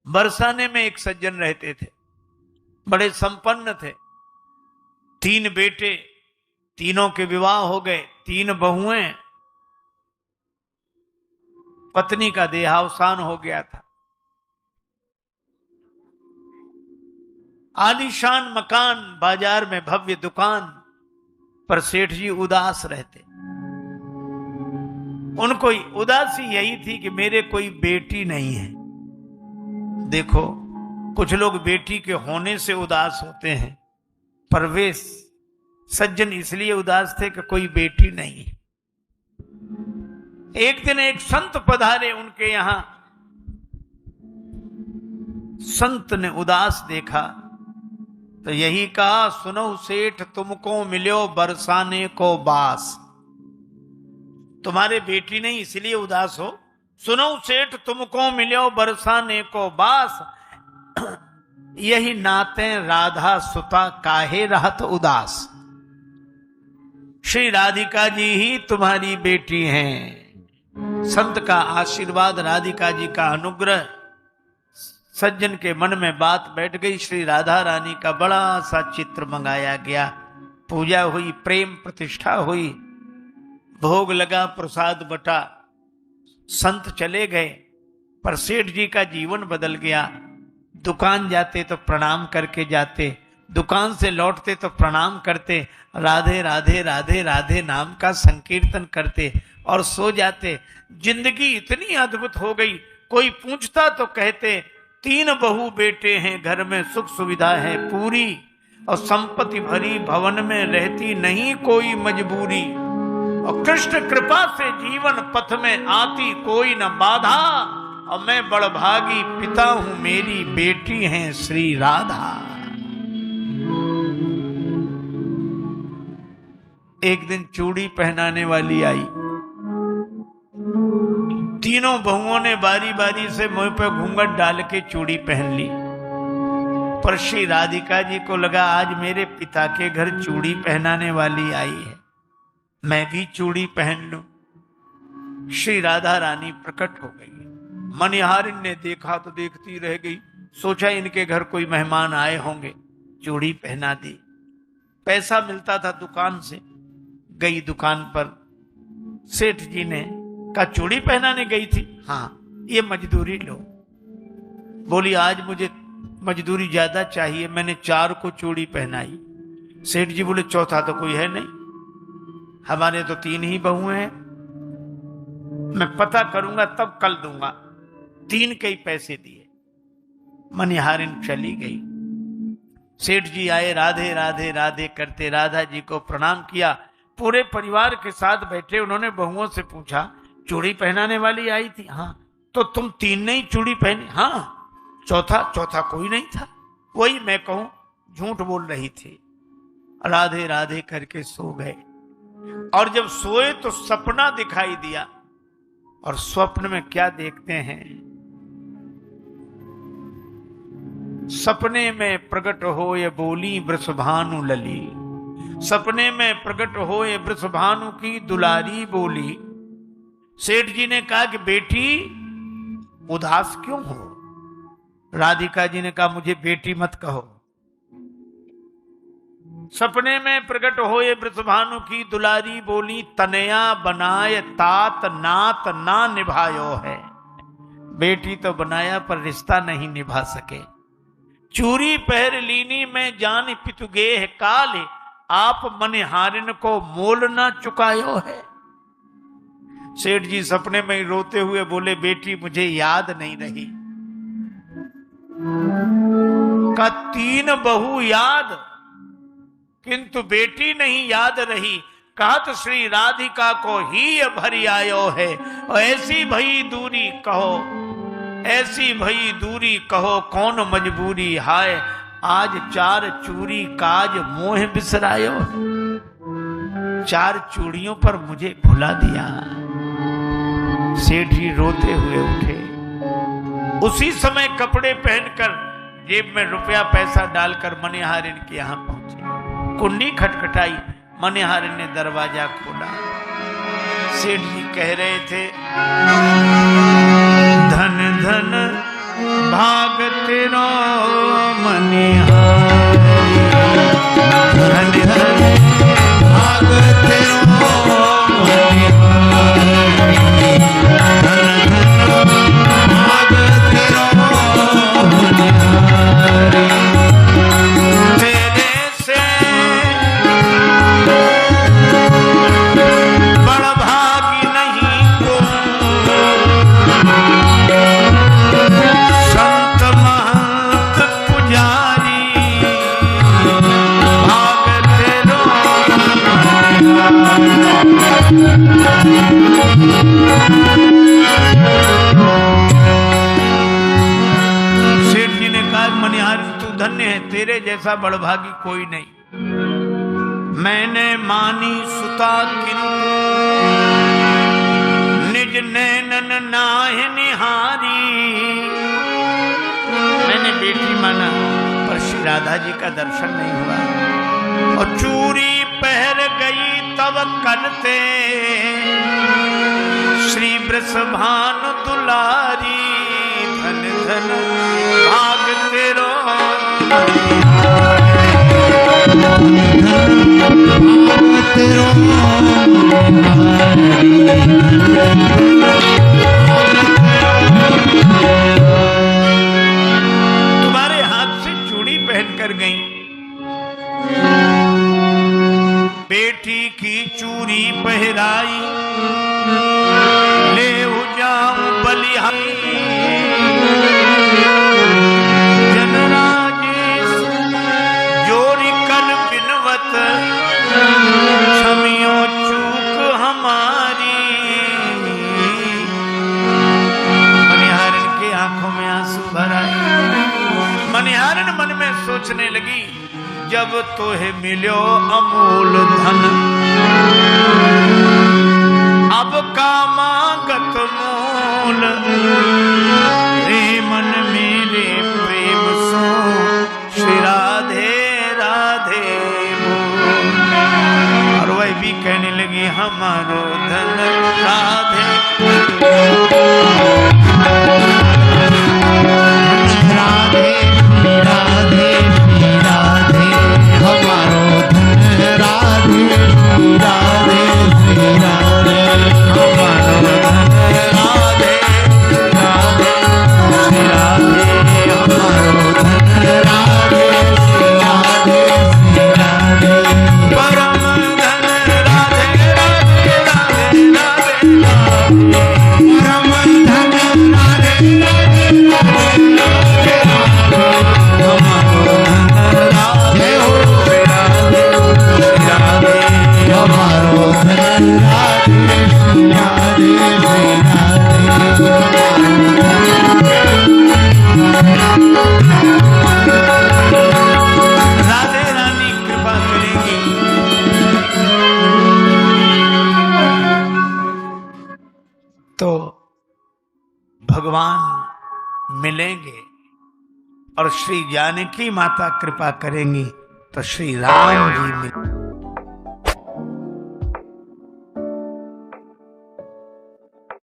बरसाने में एक सज्जन रहते थे, बड़े संपन्न थे। 3 बेटे, तीनों के विवाह हो गए, 3 बहुएं, पत्नी का देहावसान हो गया था। आलीशान मकान, बाजार में भव्य दुकान, पर सेठ जी उदास रहते। उनको उदासी यही थी कि मेरे कोई बेटी नहीं है। देखो, कुछ लोग बेटी के होने से उदास होते हैं, पर वे सज्जन इसलिए उदास थे कि कोई बेटी नहीं है। एक दिन एक संत पधारे उनके यहां। संत ने उदास देखा तो यही कहा, सुनो सेठ तुमको मिलो बरसाने को बास। तुम्हारे बेटी नहीं इसलिए उदास हो। सुनो सेठ तुमको मिलो बरसाने को बास, यही नाते राधा सुता काहे रहत उदास। श्री राधिका जी ही तुम्हारी बेटी हैं। संत का आशीर्वाद, राधिका जी का अनुग्रह, सज्जन के मन में बात बैठ गई। श्री राधा रानी का बड़ा सा चित्र मंगाया गया, पूजा हुई, प्रेम प्रतिष्ठा हुई, भोग लगा, प्रसाद बटा, संत चले गए। पर सेठ जी का जीवन बदल गया। दुकान जाते तो प्रणाम करके जाते, दुकान से लौटते तो प्रणाम करते, राधे राधे राधे राधे नाम का संकीर्तन करते और सो जाते। जिंदगी इतनी अद्भुत हो गई, कोई पूछता तो कहते 3 बहू बेटे हैं, घर में सुख सुविधा है पूरी, और संपत्ति भरी भवन में रहती नहीं कोई मजबूरी, और कृष्ण कृपा से जीवन पथ में आती कोई न बाधा, और मैं बड़भागी पिता हूं, मेरी बेटी हैं श्री राधा। एक दिन चूड़ी पहनाने वाली आई। तीनों बहुओं ने बारी बारी से मुंह पे घूंघट डाल के चूड़ी पहन ली, पर श्री राधिका जी को लगा आज मेरे पिता के घर चूड़ी पहनाने वाली आई है, मैं भी चूड़ी पहन लूं। श्री राधा रानी प्रकट हो गई। मनिहारिन ने देखा तो देखती रह गई, सोचा इनके घर कोई मेहमान आए होंगे, चूड़ी पहना दी। पैसा मिलता था दुकान से, गई दुकान पर। सेठ जी ने कहा चूड़ी पहनाने गई थी? हाँ, ये मजदूरी लो। बोली आज मुझे मजदूरी ज्यादा चाहिए, मैंने 4 को चूड़ी पहनाई। सेठ जी बोले चौथा तो कोई है नहीं, हमारे तो 3 ही बहुएं हैं, मैं पता करूंगा तब कल दूंगा। 3 के ही पैसे दिए। मनिहारिन चली गई। सेठ जी आए, राधे राधे राधे करते राधा जी को प्रणाम किया। पूरे परिवार के साथ बैठे। उन्होंने बहुओं से पूछा चूड़ी पहनाने वाली आई थी? हाँ। तो तुम 3 ने ही चूड़ी पहनी? हाँ। चौथा कोई नहीं था। वही मैं कहूं झूठ बोल रही थी। राधे राधे करके सो गए। और जब सोए तो सपना दिखाई दिया। और स्वप्न में क्या देखते हैं? सपने में प्रकट हो ये बोली वृषभानु लली, सपने में प्रकट हो ये वृषभानु की दुलारी बोली। सेठ जी ने कहा कि बेटी उदास क्यों हो? राधिका जी ने कहा मुझे बेटी मत कहो। सपने में प्रकट हो ये वृषभानु की दुलारी बोली, तनया बनाए तात नात ना निभायो है। बेटी तो बनाया पर रिश्ता नहीं निभा सके। चूरी पहर लीनी में जान पितुगेह काले, आप मनिहारिन को मोल ना चुकायो है। सेठ जी सपने में रोते हुए बोले बेटी मुझे याद नहीं रही। का 3 बहू याद किंतु बेटी नहीं याद रही। कहा तो श्री राधिका को ही भरी आयो है। और ऐसी भई दूरी कहो, ऐसी भई दूरी कहो कौन मजबूरी हाय। आज 4 चूड़ी काज मोह बिसरायो। 4 चूड़ियों पर मुझे भुला दिया। सेठ जी रोते हुए उठे। उसी समय कपड़े पहनकर जेब में रुपया पैसा डालकर मनिहारिन के यहां पहुंचे। कुंडी खटखटाई, मनिहारिन ने दरवाजा खोला। सेठ जी कह रहे थे धन धन भाग तेरो मनिहारी, धन धन भाग तेरो मनिहारी, धन धन भाग तेरो मनिहारी। तेरे से बड़ भागी नहीं को, संत महंत पुजारी, भाग तेरो सेठ जी ने कहा, मनिहार तू धन्य है, तेरे जैसा बड़भागी कोई नहीं। मैंने मानी सुता किंतु निज नैनन नाहि निहारी। मैंने बेटी माना पर श्री राधा जी का दर्शन नहीं हुआ। और चूरी पहर गई तब करते श्री वृषभानु दुलारी, धन धन भाग तेरो तेरो तुम्हारे हाथ से चूड़ी पहनकर गई। बेटी की चूड़ी पहराई, ले जाऊं बलिहारी। जनराजेश जोरी कर बिनवत, क्षमियो चूक हमारी। मनिहारन के आंखों में आंसू भर आए। मनिहारन मन में सोचने लगी, जब तोहे मिलो अमूल धन, अब का मांगत मूल। रे मन मेरे प्रेम सो श्री राधे राधे बोल। और वह भी कहने लगी, हमारो धन राधे राधे राधे राधे, हमारो धन राधे राधे राधे, हमारो धन राधे राधे राधे, हमारो धन राधे राधे राधे, परम धन राधे राधे राधे राधे, परम धन राधे राधे राधे, हमारो धन राधे हो राधे राधे, हमारो धन राधे राधे राधे रानी कृपा करेंगी। तो भगवान मिलेंगे और श्री जानकी माता कृपा करेंगी तो श्री राम जी मिलेंगे।